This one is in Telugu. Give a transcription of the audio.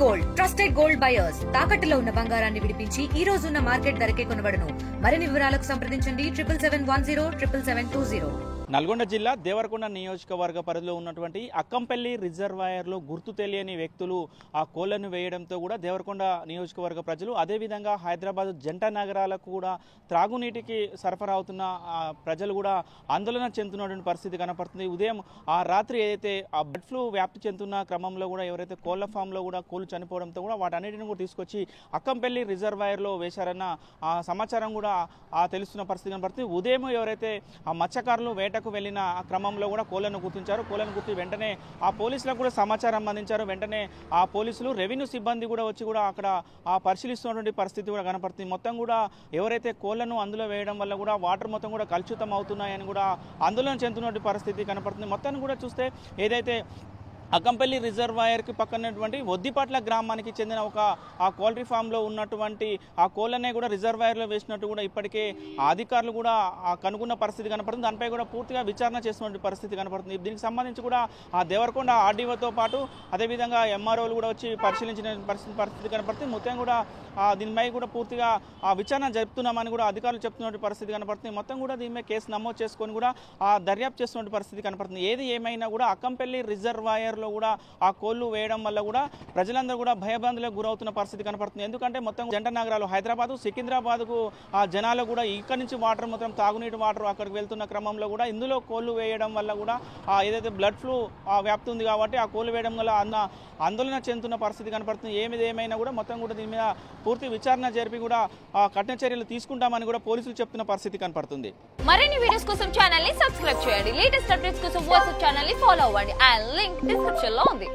గోల్డ్ ట్రస్టెడ్ గోల్డ్ బయర్స్ తాకట్టులో ఉన్న బంగారాన్ని విడిపించి ఈ రోజు ఉన్న మార్కెట్ ధరకే కొనబడును. మరిన్ని వివరాలకు సంప్రదించండి 77107720. నల్గొండ జిల్లా దేవరకొండ నియోజకవర్గ పరిధిలో ఉన్నటువంటి అక్కంపల్లి రిజర్వాయర్లో గుర్తు తెలియని వ్యక్తులు ఆ కోళ్లను వేయడంతో కూడా దేవరకొండ నియోజకవర్గ ప్రజలు, అదేవిధంగా హైదరాబాద్ జంట నగరాలకు కూడా త్రాగునీటికి సరఫరా అవుతున్న ప్రజలు కూడా ఆందోళన చెందుతున్నటువంటి పరిస్థితి కనపడుతుంది. ఉదయం ఆ రాత్రి ఏదైతే ఆ బర్డ్ ఫ్లూ వ్యాప్తి చెందుతున్న క్రమంలో కూడా ఎవరైతే కోళ్ల ఫామ్లో కూడా కోళ్లు చనిపోవడంతో కూడా వాటన్నిటిని కూడా తీసుకొచ్చి అక్కంపల్లి రిజర్వాయర్లో వేశారన్న సమాచారం కూడా తెలుస్తున్న పరిస్థితి కనపడుతుంది. ఉదయం ఎవరైతే ఆ మత్స్యకారులు వేట వెళ్ళిన క్రమంలో కూడా కోళ్లను గుర్తించారు. కోళ్లను గుర్తి వెంటనే ఆ పోలీసులకు కూడా సమాచారం అందించారు. వెంటనే ఆ పోలీసులు, రెవెన్యూ సిబ్బంది కూడా వచ్చి కూడా అక్కడ పరిశీలిస్తున్నటువంటి పరిస్థితి కూడా కనపడుతుంది. మొత్తం కూడా ఎవరైతే కోళ్లను అందులో వేయడం వల్ల కూడా వాటర్ మొత్తం కూడా కలుషితం అవుతున్నాయని కూడా ఆందోళన చెందుతున్నటువంటి పరిస్థితి కనపడుతుంది. మొత్తాన్ని కూడా చూస్తే ఏదైతే అక్కంపల్లి రిజర్వాయర్కి పక్కనటువంటి ఒద్దిపట్ల గ్రామానికి చెందిన ఒక ఆ పౌల్ట్రీ ఫామ్లో ఉన్నటువంటి ఆ కోళ్లనే కూడా రిజర్వాయర్లో వేసినట్టు కూడా ఇప్పటికే అధికారులు కూడా కనుగొన్న పరిస్థితి కనపడుతుంది. దానిపై కూడా పూర్తిగా విచారణ చేస్తున్న పరిస్థితి కనపడుతుంది. దీనికి సంబంధించి కూడా ఆ దేవరకొండ ఆర్డీఓతో పాటు అదేవిధంగా ఎంఆర్ఓలు కూడా వచ్చి పరిశీలించిన పరిస్థితి కనపడుతుంది. మొత్తం కూడా దీనిపై కూడా పూర్తిగా విచారణ జరుపుతున్నామని కూడా అధికారులు చెప్తున్న పరిస్థితి కనపడుతుంది. మొత్తం కూడా దీనిపై కేసు నమోదు చేసుకొని కూడా దర్యాప్తు చేస్తున్న పరిస్థితి కనపడుతుంది. ఏది ఏమైనా కూడా అక్కంపల్లి రిజర్వాయర్ కూడా ఆ కోళ్లు వేయడం వల్ల కూడా ప్రజలందరూ కూడా భయభ్రాంతులకు గురవుతున్న పరిస్థితి కనపడుతుంది. ఎందుకంటే మొత్తం జంట నగరాలు హైదరాబాద్, సికింద్రాబాద్కు ఆ జనాలు కూడా ఇక్కడి నుంచి వాటర్ మొత్తం తాగునీటి వాటర్ అక్కడికి వెళ్తున్న క్రమంలో కూడా ఇందులో కోళ్లు వేయడం వల్ల కూడా ఏదైతే బ్లడ్ ఫ్లూ వ్యాప్తి ఉంది కాబట్టి ఆ కోళ్లు వేయడం వల్ల ఆందోళన చెందుతున్న పరిస్థితి కనపడుతుంది. ఏమైనా కూడా మొత్తం కూడా దీని మీద పూర్తి విచారణ జరిపి కూడా కఠిన చర్యలు తీసుకుంటామని కూడా పోలీసులు చెప్తున్న పరిస్థితి కనపడుతుంది. మరిన్ని వీడియోస్ కోసం ఛానల్ ని సబ్స్క్రైబ్ చేయండి. లేటెస్ట్ అప్డేట్స్ కోసం వాట్సాప్ ఛానల్ ని ఫాలో అవ్వండి. ఆ లింక్ డిస్క్రిప్షన్ లో ఉంది.